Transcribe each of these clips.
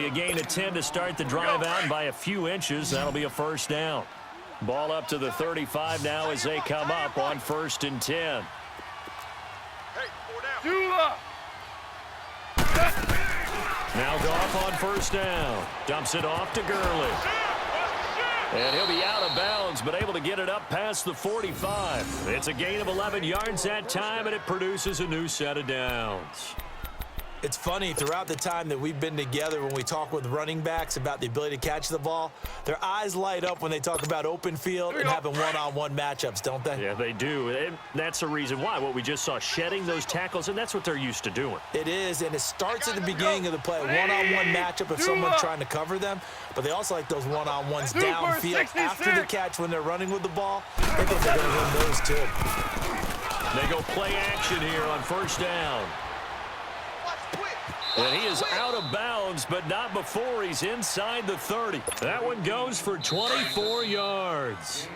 a gain of 10 to start the drive out, and by a few inches, that'll be a first down. Ball up to the 35 now as they come up on 1st and 10. Now Goff on 1st down. Dumps it off to Gurley. And he'll be out of bounds, but able to get it up past the 45. It's a gain of 11 yards that time, and it produces a new set of downs. It's funny, throughout the time that we've been together, when we talk with running backs about the ability to catch the ball, their eyes light up when they talk about open field and having one-on-one matchups, don't they? Yeah, they do. And that's the reason why. What we just saw, shedding those tackles, and that's what they're used to doing. It is, and it starts at the beginning of the play. One-on-one matchup if someone's trying to cover them, but they also like those one-on-ones downfield after the catch when they're running with the ball. I think they're going to win those too. They go play action here on 1st down. And he is out of bounds, but not before he's inside the 30. That one goes for 24 yards.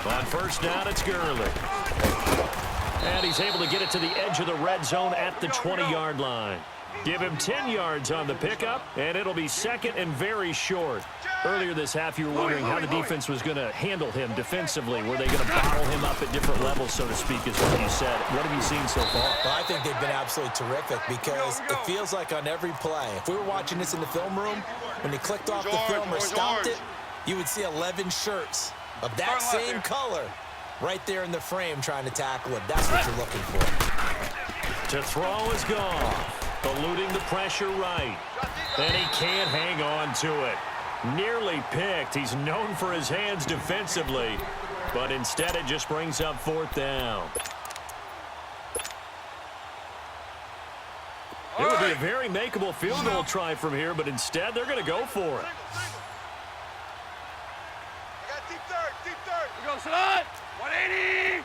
On 1st down, it's Gurley. And he's able to get it to the edge of the red zone at the 20-yard line. Give him 10 yards on the pickup, and it'll be 2nd and very short. Earlier this half, you were wondering how the defense was going to handle him defensively. Were they going to bottle him up at different levels, so to speak, is what you said. What have you seen so far? Well, I think they've been absolutely terrific because it feels like on every play, if we were watching this in the film room, when they clicked off the film or stopped it, you would see 11 shirts of that same color right there in the frame trying to tackle it. That's what you're looking for. To throw is gone. Eluding the pressure right. And he can't hang on to it. Nearly picked. He's known for his hands defensively, but instead it just brings up 4th down. It would be a very makeable field goal try from here, but instead they're going to go for it. Deep third. We go, son. 180.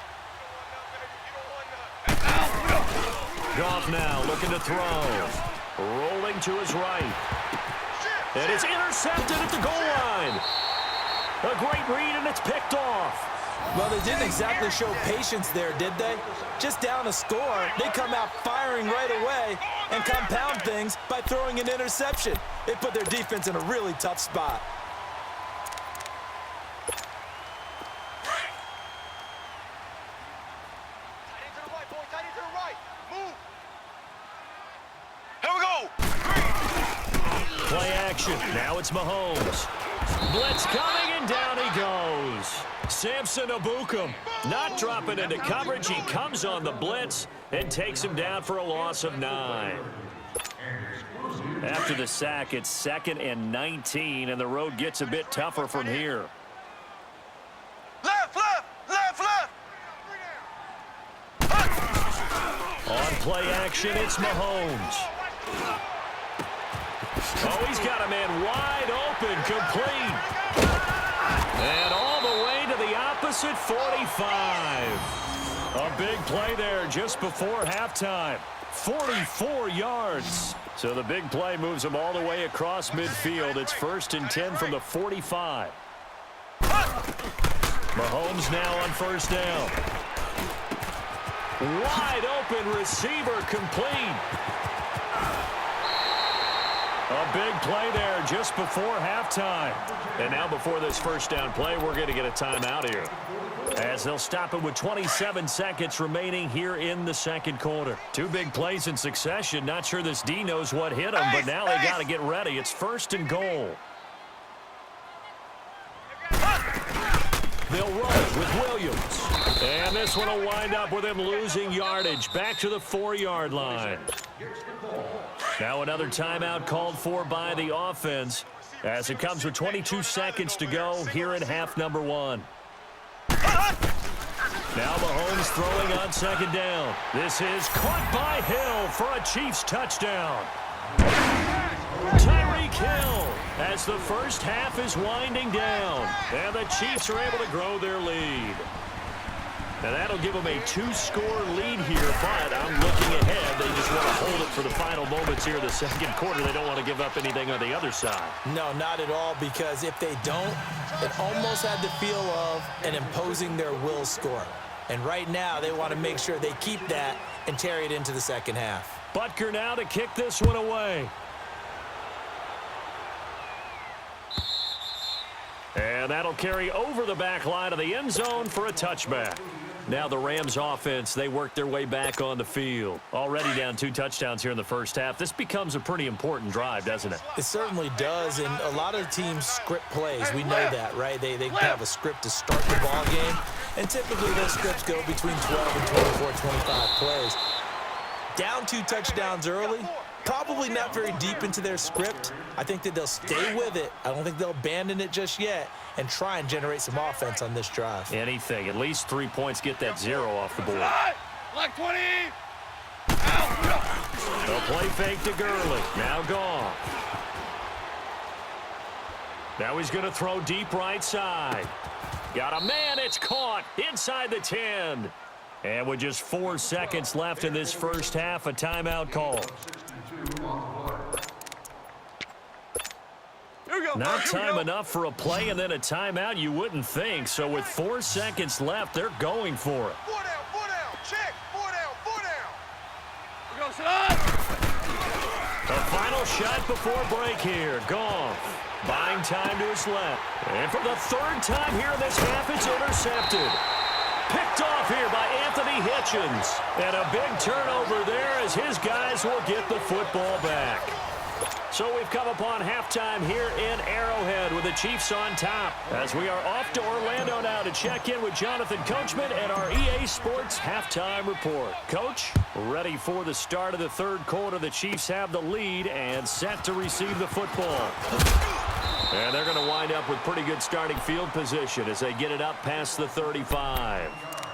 Goff now looking to throw. Rolling to his right. And it's intercepted at the goal line. A great read, and it's picked off. Well, they didn't exactly show patience there, did they? Just down a score, they come out firing right away and compound things by throwing an interception. It put their defense in a really tough spot. Play action. Now it's Mahomes. Blitz coming, and down he goes. Samson Abukum not dropping into coverage. He comes on the blitz and takes him down for a loss of 9. After the sack, it's 2nd and 19, and the road gets a bit tougher from here. Left. On play action, it's Mahomes. Oh, he's got a man wide open, complete. And all the way to the opposite 45. A big play there just before halftime. 44 yards. So the big play moves them all the way across midfield. It's 1st and 10 from the 45. Mahomes now on 1st down. Wide open receiver, complete. A big play there just before halftime. And now before this 1st down play, we're going to get a timeout here, as they'll stop it with 27 seconds remaining here in the 2nd quarter. 2 big plays in succession. Not sure this D knows what hit him, but now they got to get ready. It's 1st and goal. They'll run it with Williams. And this one will wind up with him losing yardage back to the 4-yard line. Now another timeout called for by the offense, as it comes with 22 seconds to go here in half number 1. Now Mahomes throwing on 2nd down. This is caught by Hill for a Chiefs touchdown. Tyreek Hill, as the first half is winding down, and the Chiefs are able to grow their lead. And that'll give them a 2-score lead here, but I'm looking ahead. They just want to hold it for the final moments here of the second quarter. They don't want to give up anything on the other side. No, not at all, because if they don't, it almost had the feel of an imposing their will score. And right now, they want to make sure they keep that and carry it into the second half. Butker now to kick this one away. And that'll carry over the back line of the end zone for a touchback. Now the Rams offense, they work their way back on the field. Already down 2 touchdowns here in the first half. This becomes a pretty important drive, doesn't it? It certainly does, and a lot of teams script plays. We know that, right? They have a script to start the ball game, and typically those scripts go between 12 and 24, 25 plays. Down 2 touchdowns early, probably not very deep into their script. I think that they'll stay with it. I don't think they'll abandon it just yet and try and generate some offense on this drive. Anything. At least 3 points, get that 0 off the board. Like 20. They'll play fake to Gurley. Now gone. Now he's going to throw deep right side. Got a man. It's caught inside the 10. And with just 4 seconds left in this first half, a timeout call. Not time enough for a play and then a timeout, you wouldn't think. So with 4 seconds left, they're going for it. 4 down, check, 4 down. We go, son. The final shot before break here. Goff buying time to his left. And for the 3rd time here in this half, it's intercepted. Picked off here by Anthony Hitchens. And a big turnover there as his guys will get the football back. So we've come upon halftime here in Arrowhead with the Chiefs on top. As we are off to Orlando now to check in with Jonathan Coachman and our EA Sports halftime report. Coach, ready for the start of the 3rd quarter. The Chiefs have the lead and set to receive the football. And they're going to wind up with pretty good starting field position as they get it up past the 35.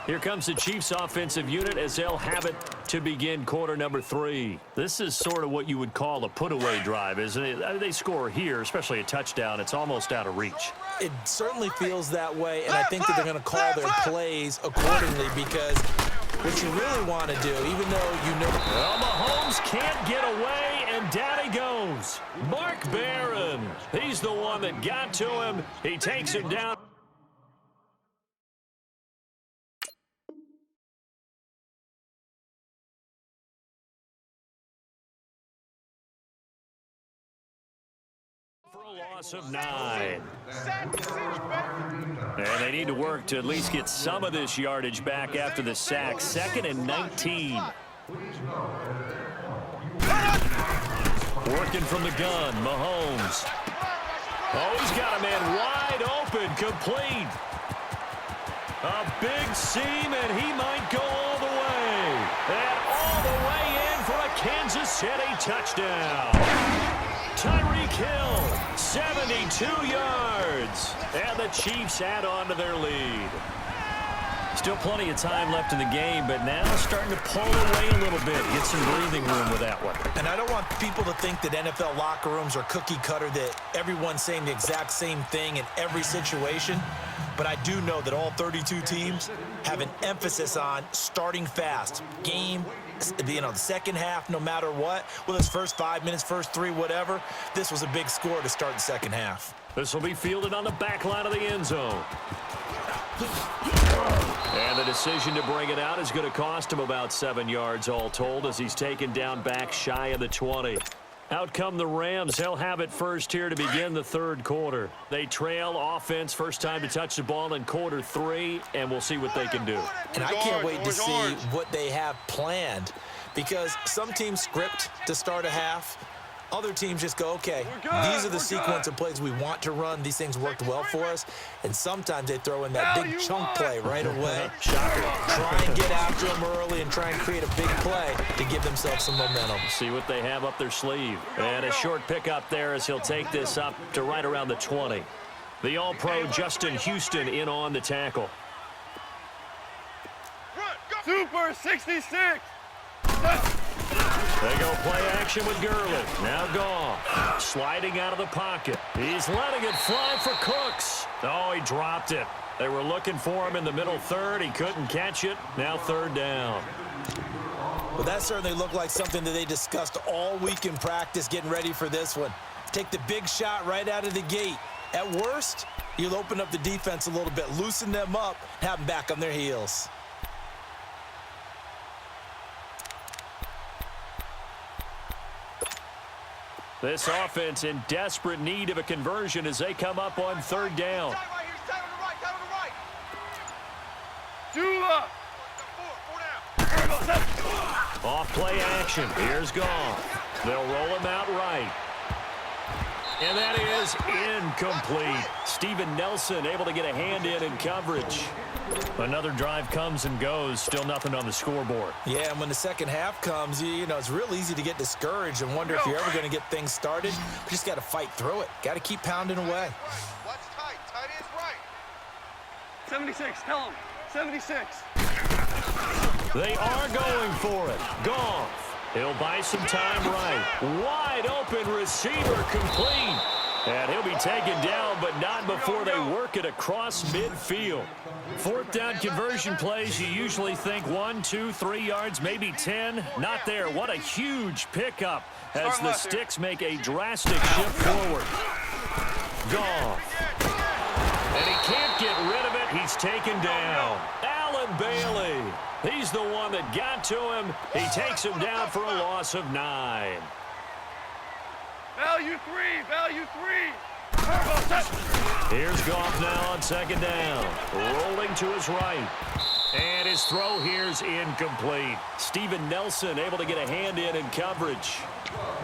Here comes the Chiefs offensive unit as they'll have it to begin quarter number 3. This is sort of what you would call a put-away drive, isn't it? They score here, especially a touchdown. It's almost out of reach. It certainly feels that way, and I think that they're going to call their plays accordingly, because what you really want to do, even though you know... Well, Mahomes can't get away, and down he goes. Mark Barron. He's the one that got to him. He takes him down. For a loss of 9. And they need to work to at least get some of this yardage back after the sack. 2nd and 19. Working from the gun, Mahomes. Oh, he's got a man wide open, complete. A big seam, and he might go all the way. And all the way in for a Kansas City touchdown. Tyreek Hill, 72 yards. And the Chiefs add on to their lead. Still plenty of time left in the game, but now starting to pull away a little bit. Get some breathing room with that one. And I don't want people to think that NFL locker rooms are cookie cutter, that everyone's saying the exact same thing in every situation. But I do know that all 32 teams have an emphasis on starting fast. Game, the second half, no matter what. Whether it's first 5 minutes, first 3, whatever. This was a big score to start the second half. This will be fielded on the back line of the end zone. And the decision to bring it out is going to cost him about 7 yards all told as he's taken down back shy of the 20. Out come the Rams. They'll have it first here to begin the 3rd quarter. They trail offense, first time to touch the ball in quarter 3, and we'll see what they can do. And I can't wait to see what they have planned, because some teams script to start a half. Other teams just go, okay, these are the sequence of plays we want to run. These things worked well for us. And sometimes they throw in that big chunk play right away. Try and get after them early and try and create a big play to give themselves some momentum. See what they have up their sleeve. And a short pickup there as he'll take this up to right around the 20. The All-Pro Justin Houston in on the tackle. Super 66. They go play action with Gurley. Now Goff. Sliding out of the pocket. He's letting it fly for Cooks. Oh, he dropped it. They were looking for him in the middle third. He couldn't catch it. Now third down. Well, that certainly looked like something that they discussed all week in practice getting ready for this one. Take the big shot right out of the gate. At worst, you'll open up the defense a little bit, loosen them up, have them back on their heels. This offense in desperate need of a conversion as they come up on third down. Off play action. Here's Goff. They'll roll him out right. And that is incomplete. Steven Nelson able to get a hand in coverage. Another drive comes and goes. Still nothing on the scoreboard. Yeah, and when the second half comes, you know, it's real easy to get discouraged and wonder if you're ever going to get things started. You just got to fight through it. Got to keep pounding away. What's tight? Tight is right. 76, tell him. 76. They are going for it. Goff. He'll buy some time right. Wide open receiver complete. And he'll be taken down, but not before they work it across midfield. Fourth down conversion plays, you usually think 1, 2, 3 yards, maybe 10. Not there. What a huge pickup as the sticks make a drastic shift forward. Goff. And he can't get rid of it. He's taken down. Allen Bailey. He's the one that got to him. He takes him down for a loss of 9. Value 3. Value 3. Here's Goff now on second down. Rolling to his right. And his throw here's incomplete. Steven Nelson able to get a hand in coverage.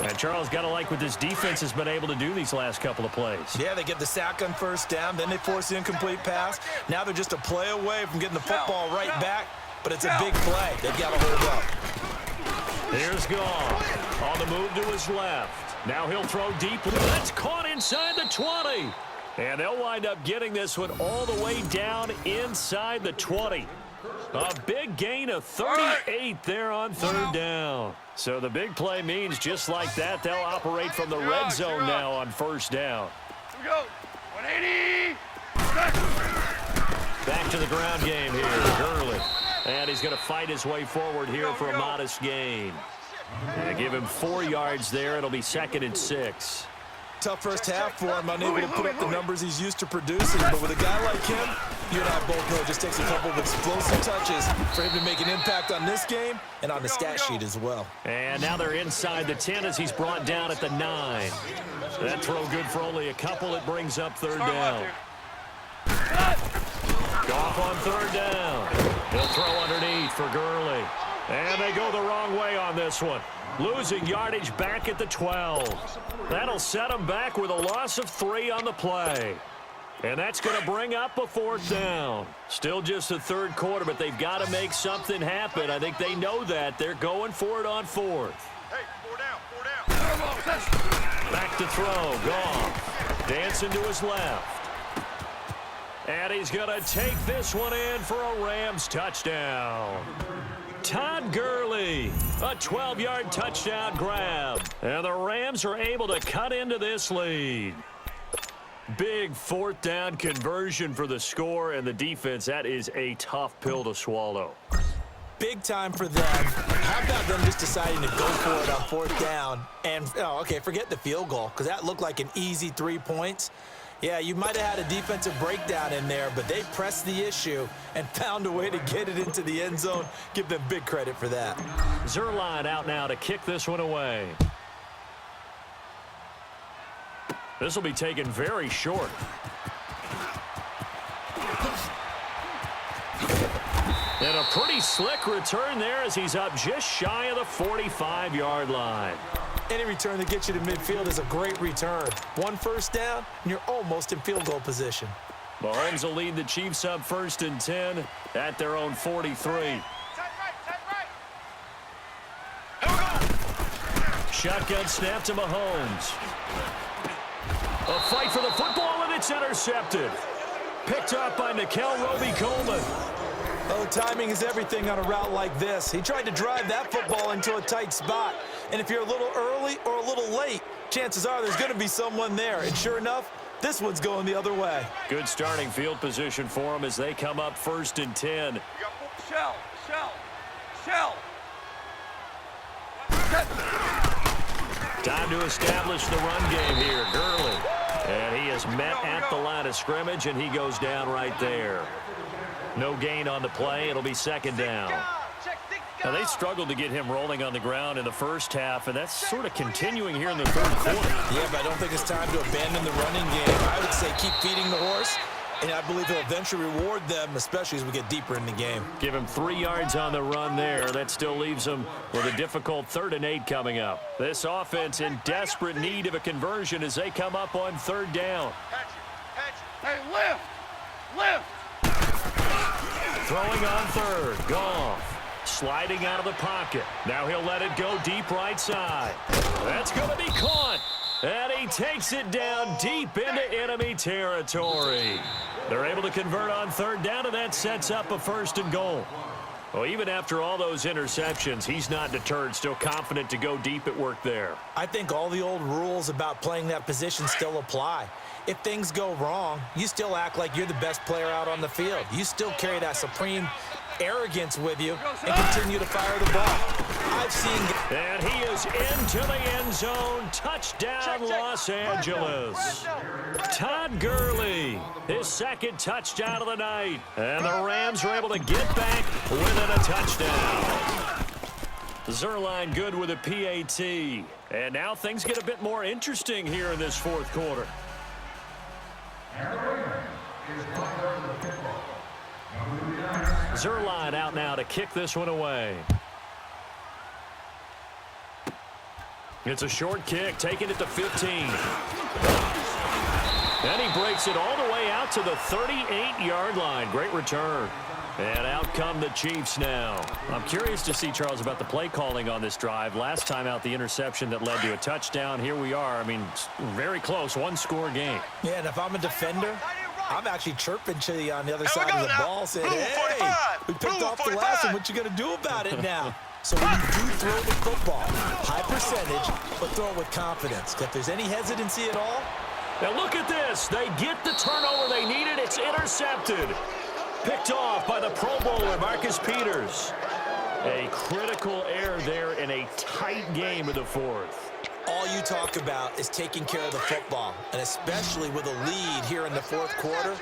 And Charles, got to like what this defense has been able to do these last couple of plays. Yeah, they get the sack on first down, then they force the incomplete pass. Now they're just a play away from getting the football right back, but it's a big play. They've got to hold up. Here's Goff on the move to his left. Now he'll throw deep. That's caught inside the 20. And they'll wind up getting this one all the way down inside the 20. A big gain of 38 there on third down. So the big play means just like that, they'll operate from the red zone now on first down. Here we go. 180. Back to the ground game here, Gurley. And he's going to fight his way forward here for a modest gain. And give him 4 yards there. It'll be 2nd and 6. Tough first half for him, unable to put up the numbers he's used to producing. But with a guy like him, you and I both know it just takes a couple of explosive touches for him to make an impact on this game and on the stat sheet as well. And now they're inside the 10 as he's brought down at the 9. That throw good for only a couple. It brings up third down. Goff on third down. He'll throw underneath for Gurley. And they go the wrong way on this one. Losing yardage back at the 12. That'll set them back with a loss of 3 on the play. And that's going to bring up a 4th down. Still just the third quarter, but they've got to make something happen. I think they know that. They're going for it on 4th. Hey, 4 down. Back to throw. Goff. Dancing to his left. And he's going to take this one in for a Rams touchdown. Todd Gurley, a 12-yard touchdown grab. And the Rams are able to cut into this lead. Big 4th down conversion for the score, and the defense, that is a tough pill to swallow. Big time for them. How about them just deciding to go for it on 4th down? And, oh, okay, forget the field goal, because that looked like an easy 3 points. Yeah, you might have had a defensive breakdown in there, but they pressed the issue and found a way to get it into the end zone. Give them big credit for that. Zerline out now to kick this one away. This will be taken very short. And a pretty slick return there as he's up just shy of the 45-yard line. Any return that gets you to midfield is a great return. 1 first down, and you're almost in field goal position. Mahomes will lead the Chiefs up 1st and 10 at their own 43. Shotgun snap to Mahomes. A fight for the football, and it's intercepted. Picked up by Nikel Roby-Coleman. Oh, timing is everything on a route like this. He tried to drive that football into a tight spot. And if you're a little early or a little late, chances are there's going to be someone there. And sure enough, this one's going the other way. Good starting field position for them as they come up 1st and 10. Shell. Time to establish the run game here. Gurley. And he is met at the line of scrimmage, and he goes down right there. No gain on the play. It'll be 2nd down. Now, they struggled to get him rolling on the ground in the first half, and that's sort of continuing here in the 3rd quarter. Yeah, but I don't think it's time to abandon the running game. I would say keep feeding the horse, and I believe he'll eventually reward them, especially as we get deeper in the game. Give him 3 yards on the run there. That still leaves him with a difficult 3rd and 8 coming up. This offense in desperate need of a conversion as they come up on 3rd down. Hey, lift. Throwing on 3rd. Goff. Sliding out of the pocket. Now he'll let it go deep right side. That's going to be caught. And he takes it down deep into enemy territory. They're able to convert on 3rd down, and that sets up a 1st and goal. Well, even after all those interceptions, he's not deterred, still confident to go deep at work there. I think all the old rules about playing that position still apply. If things go wrong, you still act like you're the best player out on the field. You still carry that supreme arrogance with you and continue to fire the ball. I've seen... And he is into the end zone. Touchdown, Los Angeles. Todd Gurley, his 2nd touchdown of the night. And the Rams are able to get back within a touchdown. Zerline good with a PAT. And now things get a bit more interesting here in this 4th quarter. Zerline out now to kick this one away. It's a short kick, taking it to 15. And he breaks it all the way out to the 38-yard line. Great return. And out come the Chiefs now. I'm curious to see, Charles, about the play calling on this drive. Last time out, the interception that led to a touchdown. Here we are. I mean, very close, 1-score game. Yeah, and if I'm a defender, I'm actually chirping to you on the other side of the ball, saying, hey, we picked off the last one. What you going to do about it now? So when you do throw the football, high percentage, but throw it with confidence. If there's any hesitancy at all. Now look at this. They get the turnover they needed. It's intercepted. Picked off by the Pro Bowler, Marcus Peters. A critical error there in a tight game of the 4th. All you talk about is taking care of the football, and especially with a lead here in the 4th quarter,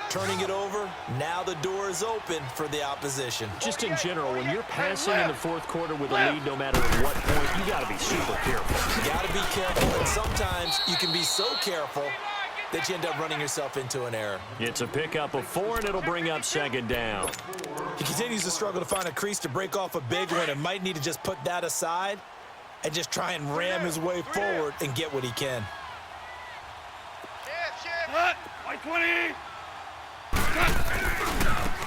turning it over, now the door is open for the opposition. Just in general, when you're passing in the 4th quarter with a lead, no matter at what point, you got to be super careful. You got to be careful, and sometimes you can be so careful that you end up running yourself into an error. It's a pickup of 4, and it'll bring up 2nd down. He continues to struggle to find a crease to break off a big one and might need to just put that aside and just try and ram his way forward and get what he can. White 20.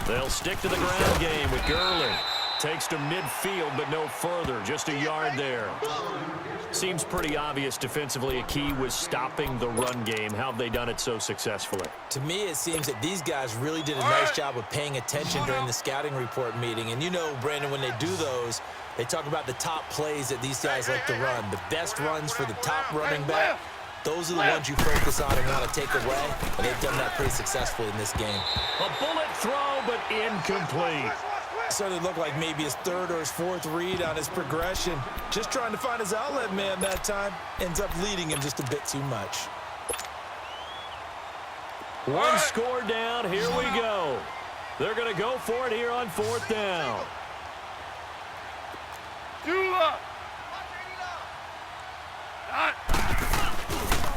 They'll stick to the ground game with Gurley. Takes to midfield, but no further. Just a yard there. Seems pretty obvious defensively. A key was stopping the run game. How have they done it so successfully? To me, it seems that these guys really did a nice job of paying attention during the scouting report meeting. And you know, Brandon, when they do those, they talk about the top plays that these guys like to run. The best runs for the top running back. Those are the ones you focus on and want to take away. And they've done that pretty successfully in this game. A bullet throw, but incomplete. Started to look like maybe his 3rd or his 4th read on his progression. Just trying to find his outlet man that time. Ends up leading him just a bit too much. One score down. Here we go. They're going to go for it here on 4th down.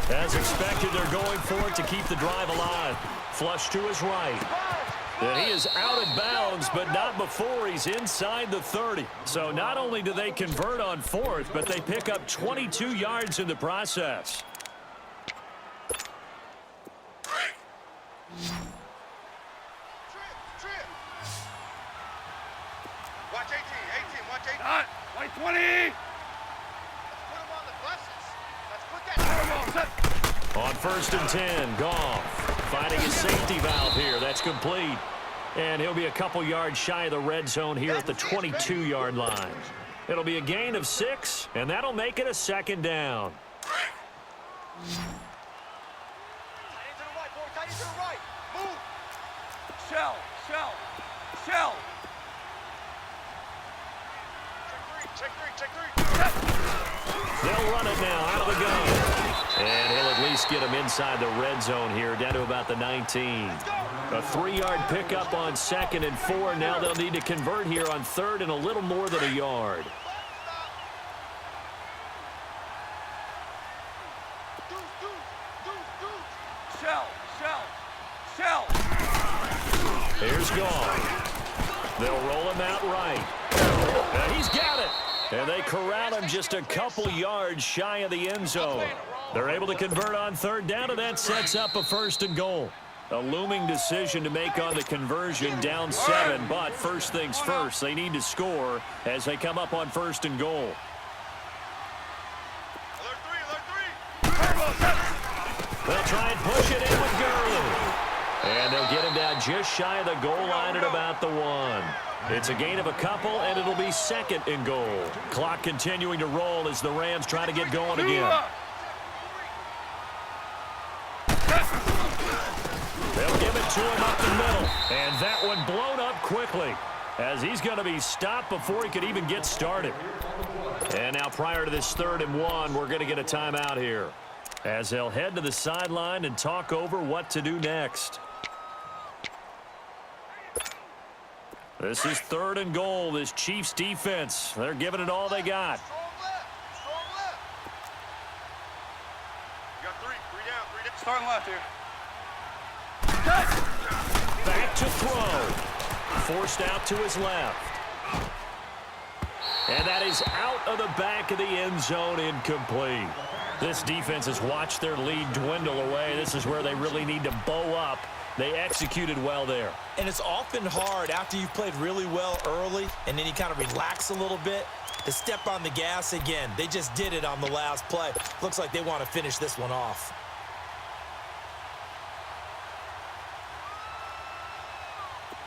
As expected, they're going for it to keep the drive alive. Flush to his right. And he is out of bounds, but not before he's inside the 30. So not only do they convert on 4th, but they pick up 22 yards in the process. Watch 18, watch 18. Not, white 20. Let's put him on the buses. Let's put that. On 1st and 10, Goff finding his safety valve here. That's complete. And he'll be a couple yards shy of the red zone here at the 22-yard line. It'll be a gain of 6, and that'll make it a second down. Shell. Check three. They'll run it now out of the gun. And he'll at least get him inside the red zone here, down to about the 19. A 3-yard pickup on 2nd and 4. Now they'll need to convert here on 3rd and a little more than a yard. Shell. Here's gone. They'll roll him out right. And he's got it. And they corral him just a couple yards shy of the end zone. They're able to convert on 3rd down, and that sets up a 1st and goal. A looming decision to make on the conversion, down 7. But first things first, they need to score as they come up on 1st and goal. They'll try and push it in with Gurley. And they'll get him down just shy of the goal line at about the 1. It's a gain of a couple, and it'll be 2nd and goal. Clock continuing to roll as the Rams try to get going again. They'll give it to him up the middle. And that one blown up quickly as he's going to be stopped before he could even get started. And now prior to this 3rd and 1, we're going to get a timeout here as they'll head to the sideline and talk over what to do next. This is 3rd and goal. This Chiefs defense, they're giving it all they got. Strong left. You got three down. Starting left here. Back to throw. Forced out to his left. And that is out of the back of the end zone, incomplete. This defense has watched their lead dwindle away. This is where they really need to bow up. They executed well there. And it's often hard after you've played really well early and then you kind of relax a little bit to step on the gas again. They just did it on the last play. Looks like they want to finish this one off.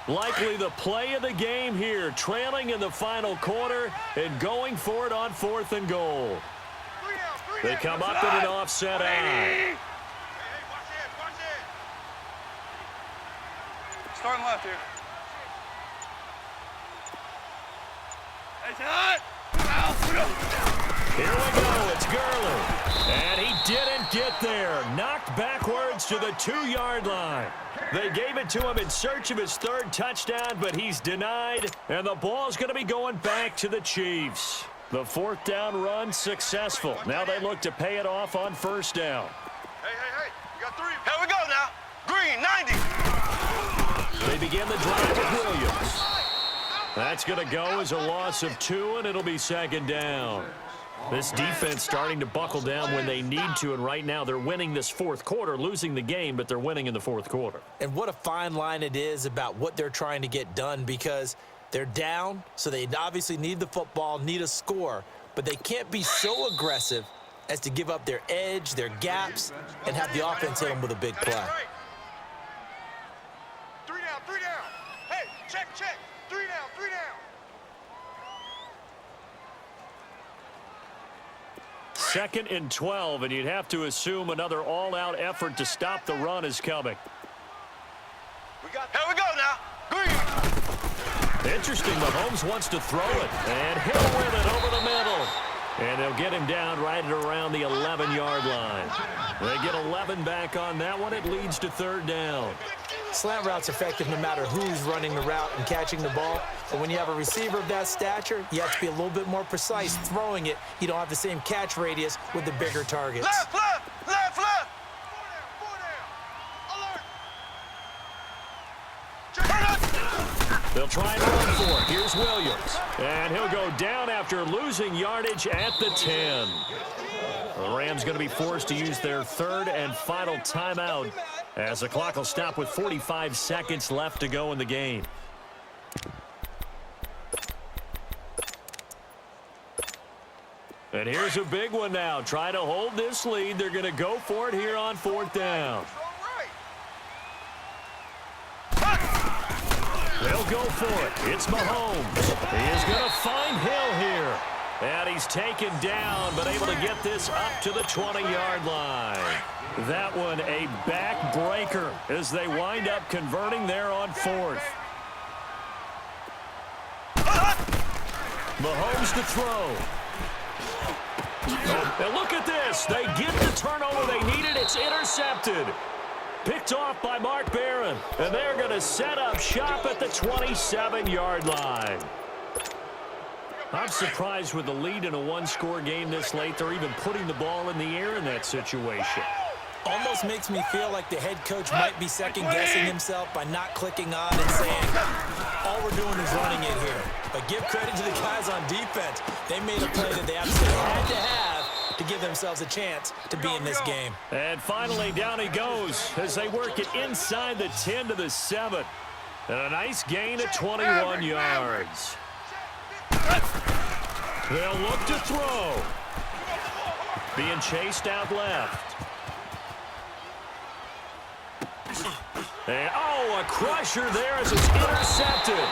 Likely the play of the game here, trailing in the final quarter and going for it on 4th and goal. They come up in an offset eye. Hey, watch it. Starting left here. Here we go, it's Gurley. And he didn't get there. Knocked backwards to the 2-yard line. They gave it to him in search of his 3rd touchdown, but he's denied. And the ball's going to be going back to the Chiefs. The 4th down run successful. Now they look to pay it off on 1st down. Hey. You got 3. Here we go now. Green, 90. They begin the drive with Williams. That's going to go as a loss of 2, and it'll be 2nd down. This defense starting to buckle down when they need to, and right now they're winning this 4th quarter, losing the game, but they're winning in the 4th quarter. And what a fine line it is about what they're trying to get done, because they're down, so they obviously need the football, need a score, but they can't be so aggressive as to give up their edge, their gaps, and have the offense hit them with a big play. 3 down. Hey, check. 3 down. 2nd and 12, and you'd have to assume another all-out effort to stop the run is coming. Here we go now. Green. Interesting, Mahomes wants to throw it, and he'll with it over the middle. And they'll get him down right at around the 11-yard line. They get 11 back on that one. It leads to 3rd down. Slant route's effective no matter who's running the route and catching the ball. But when you have a receiver of that stature, you have to be a little bit more precise throwing it. You don't have the same catch radius with the bigger targets. Left. 4 down. They'll try and run for it. Here's Williams. And he'll go down after losing yardage at the 10. The Rams going to be forced to use their 3rd and final timeout as the clock will stop with 45 seconds left to go in the game. And here's a big one now. Trying to hold this lead. They're going to go for it here on 4th down. They'll go for it. It's Mahomes. He is going to find Hill here. And he's taken down, but able to get this up to the 20-yard line. That one a backbreaker as they wind up converting there on 4th. Mahomes to throw. And look at this. They get the turnover they needed. It's intercepted. Picked off by Mark Barron. And they're going to set up shop at the 27-yard line. I'm surprised with the lead in a one-score game this late. They're even putting the ball in the air in that situation. Almost makes me feel like the head coach might be second-guessing himself by not clicking on and saying, all we're doing is running it here. But give credit to the guys on defense. They made a play that they absolutely had to have to give themselves a chance to be in this game. And finally, down he goes as they work it inside the 10 to the 7. And a nice gain of 21 yards. They'll look to throw. Being chased out left. And, oh, a crusher there as it's intercepted.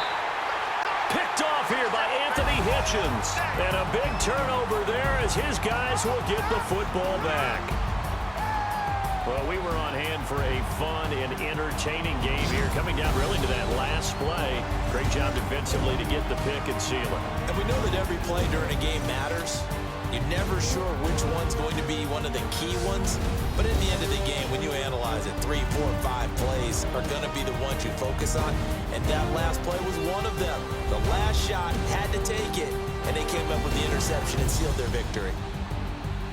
Picked off here by Anthony Hitchens. And a big turnover there as his guys will get the football back. Well, we were on hand for a fun and entertaining game here. Coming down really to that last play. Great job defensively to get the pick and seal it. And we know that every play during a game matters. You're never sure which one's going to be one of the key ones. But at the end of the game, when you analyze it, 3, 4, 5 plays are going to be the ones you focus on. And that last play was one of them. The last shot had to take it, and they came up with the interception and sealed their victory.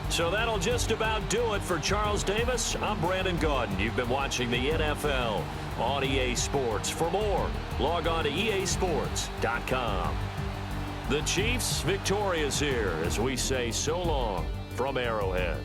So that'll just about do it for Charles Davis. I'm Brandon Gaudin. You've been watching the NFL on EA Sports. For more, log on to easports.com. The Chiefs victorious here as we say so long from Arrowhead.